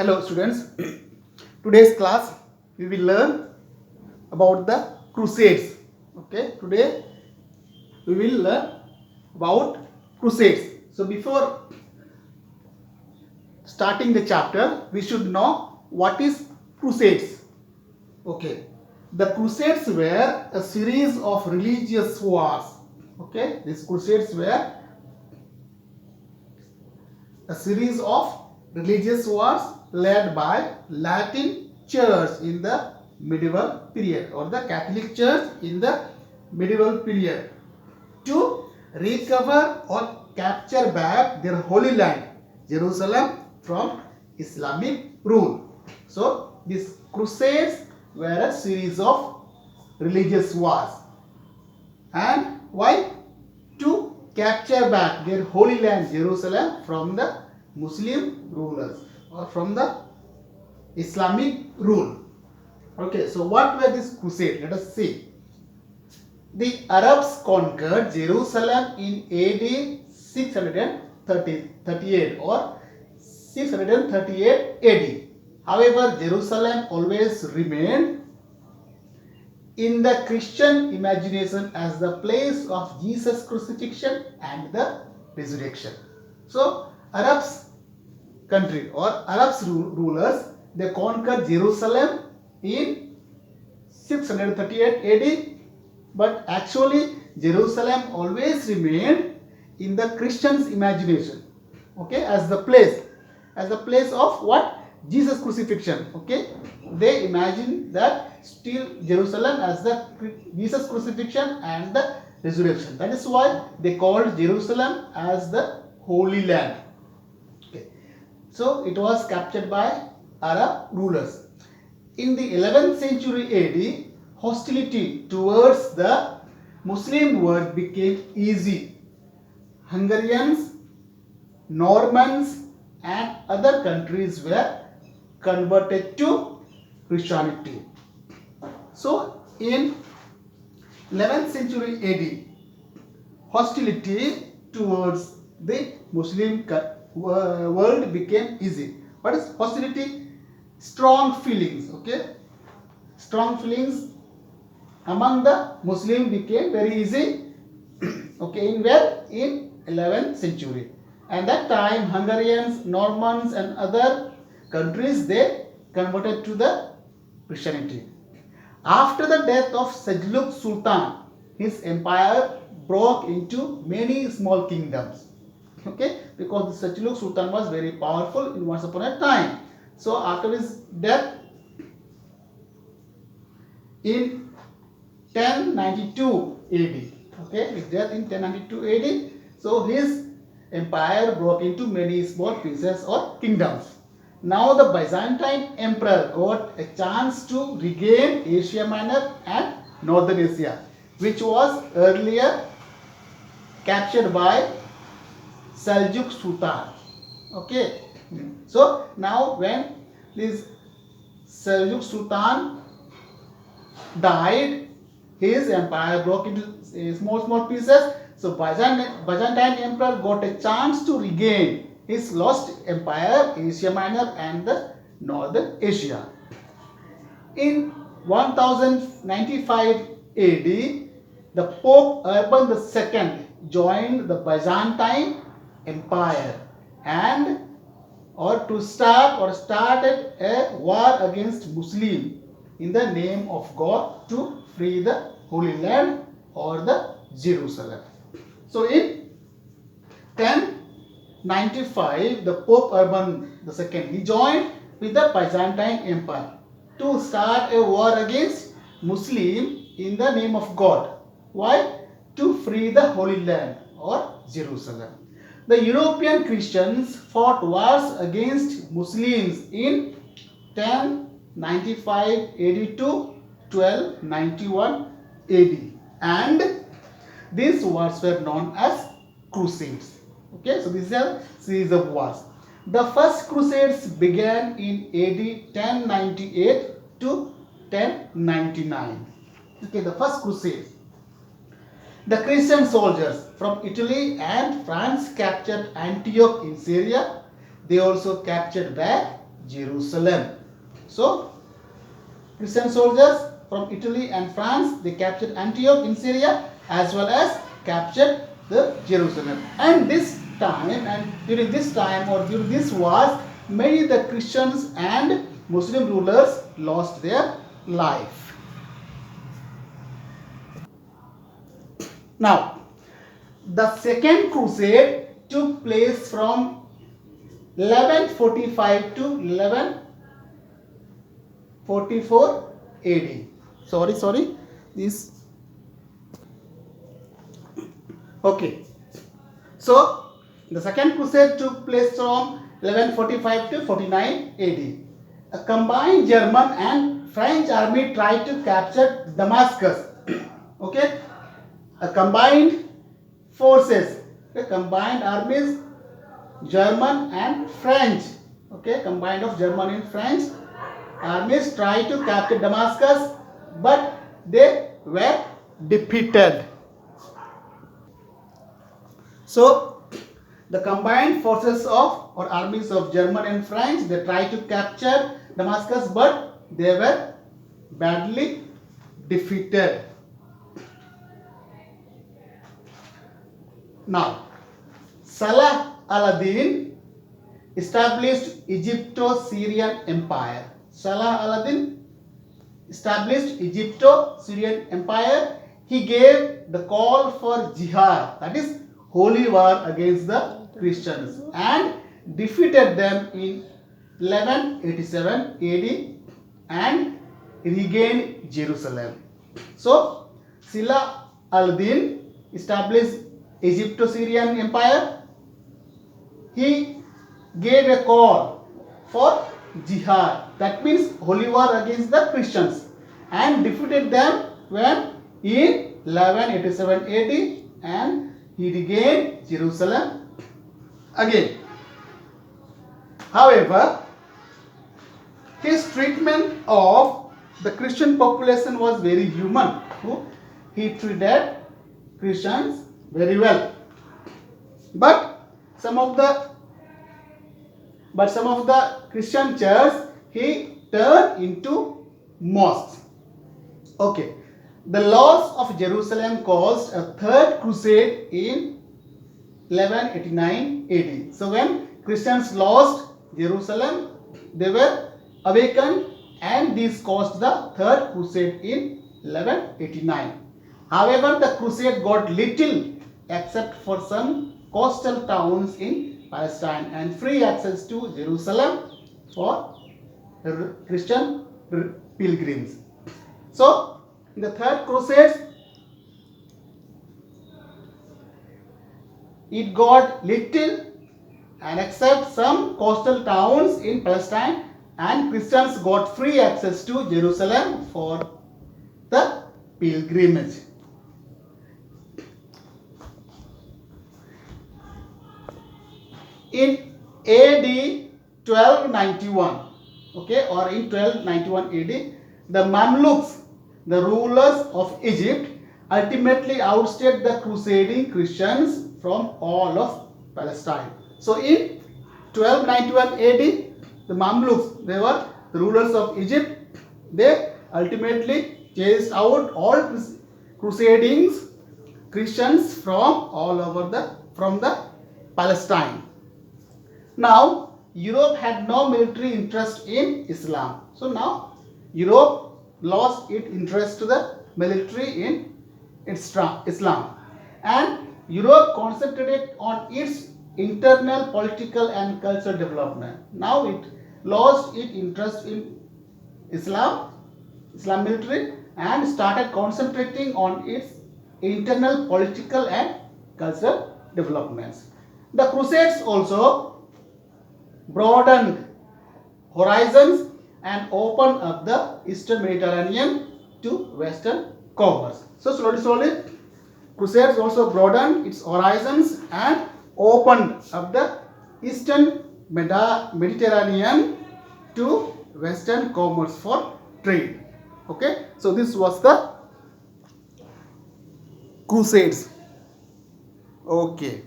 Hello students, today's class we will learn about the crusades. Okay, today we will learn about crusades. So before starting the chapter we should know what is crusades. Okay, the crusades were a series of religious wars. Okay, these crusades were a series of religious wars led by Latin church in the medieval period, or the Catholic church in the medieval period, to recover or capture back their holy land, Jerusalem, from Islamic rule. So these crusades were a series of religious wars. And why? To capture back their holy land, Jerusalem, from the Muslim rulers or from the Islamic rule. Okay, so what were these crusades? Let us see. The Arabs conquered Jerusalem in AD 638 or 638 AD. However, Jerusalem always remained in the Christian imagination as the place of Jesus' crucifixion and the resurrection. So, Arabs country or Arabs rulers, they conquered Jerusalem in 638 AD, but actually Jerusalem always remained in the Christians' imagination, okay, as the place of what? Jesus crucifixion. Okay, they imagine that still Jerusalem as the Jesus crucifixion and the resurrection. That is why they called Jerusalem as the Holy Land. Okay, so it was captured by Arab rulers. In the 11th century AD, hostility towards the Muslim world became easy. Hungarians, Normans, and other countries were converted to Christianity. So in 11th century AD, hostility towards the Muslim world became easy. What is hostility? Strong feelings. Okay, strong feelings among the Muslim became very easy. Okay, in where? In 11th century. And that time Hungarians, Normans, and other countries, they converted to the Christianity. After the death of Seljuk Sultan, his empire broke into many small kingdoms. Okay, because the Seljuk Sultan was very powerful in once upon a time. So after his death in 1092 AD, okay, his death in 1092 AD, so his empire broke into many small pieces or kingdoms. Now the Byzantine emperor got a chance to regain Asia Minor and Northern Asia, which was earlier captured by Seljuk Sultan. Okay, so now when this Seljuk Sultan died, his empire broke into small pieces. So Byzantine emperor got a chance to regain his lost empire, Asia Minor and the Northern Asia. In 1095 AD, the Pope Urban II joined the Byzantine Empire and started a war against Muslim in the name of God to free the Holy Land or the Jerusalem. So in 1095, the Pope Urban II, he joined with the Byzantine Empire to start a war against Muslim in the name of God. Why? To free the Holy Land or Jerusalem. The European Christians fought wars against Muslims in 1095 AD to 1291 AD, and these wars were known as crusades. Okay, so this is a series of wars. The first crusades began in AD 1098 to 1099. Okay, the first crusade. The Christian soldiers from Italy and France captured Antioch in Syria. They also captured back Jerusalem. So Christian soldiers from Italy and France, they captured Antioch in Syria as well as captured the Jerusalem. And this time, and during this time or during this wars, many the Christians and Muslim rulers lost their life. Now, the second crusade took place from 1145 to 1144 AD. Sorry, this. Okay. So, the second crusade took place from 1145 to 49 AD. A combined German and French army tried to capture Damascus. Okay. A combined forces, okay, combined armies, German and French, okay, combined of German and French armies tried to capture Damascus, but they were defeated. So the combined forces of or armies of German and French, they tried to capture Damascus, but they were badly defeated. Now, Salah al-Din established Egypto-Syrian Empire. Salah al-Din established Egypto-Syrian Empire. He gave the call for jihad, that is holy war against the Christians, and defeated them in 1187 AD and regained Jerusalem. So, Salah al-Din established Egypto-Syrian Empire. He gave a call for jihad, that means holy war against the Christians, and defeated them when in 1187 AD, and he regained Jerusalem again. However, his treatment of the Christian population was very human. He treated Christians very well, but some of the Christian church he turned into mosques. Okay, the loss of Jerusalem caused a third crusade in 1189 AD. So when Christians lost Jerusalem, they were awakened, and this caused the third crusade in 1189. However, the crusade got little except for some coastal towns in Palestine and free access to Jerusalem for Christian pilgrims. So, in the third crusade, it got little and except some coastal towns in Palestine, and Christians got free access to Jerusalem for the pilgrimage. In AD 1291, okay, or in 1291 AD, the Mamluks, the rulers of Egypt, ultimately outstayed the crusading Christians from all of Palestine. So in 1291 AD, the Mamluks, they were the rulers of Egypt. They ultimately chased out all crusading Christians from all over the Palestine. Now, Europe had no military interest in Islam. So now, Europe lost its interest to the military in Islam. And Europe concentrated on its internal political and cultural development. Now it lost its interest in Islam military, and started concentrating on its internal political and cultural developments. The Crusades also broadened horizons and opened up the Eastern Mediterranean to Western commerce. So slowly, Crusades also broadened its horizons and opened up the Eastern Mediterranean to Western commerce for trade. Okay, so this was the Crusades. Okay.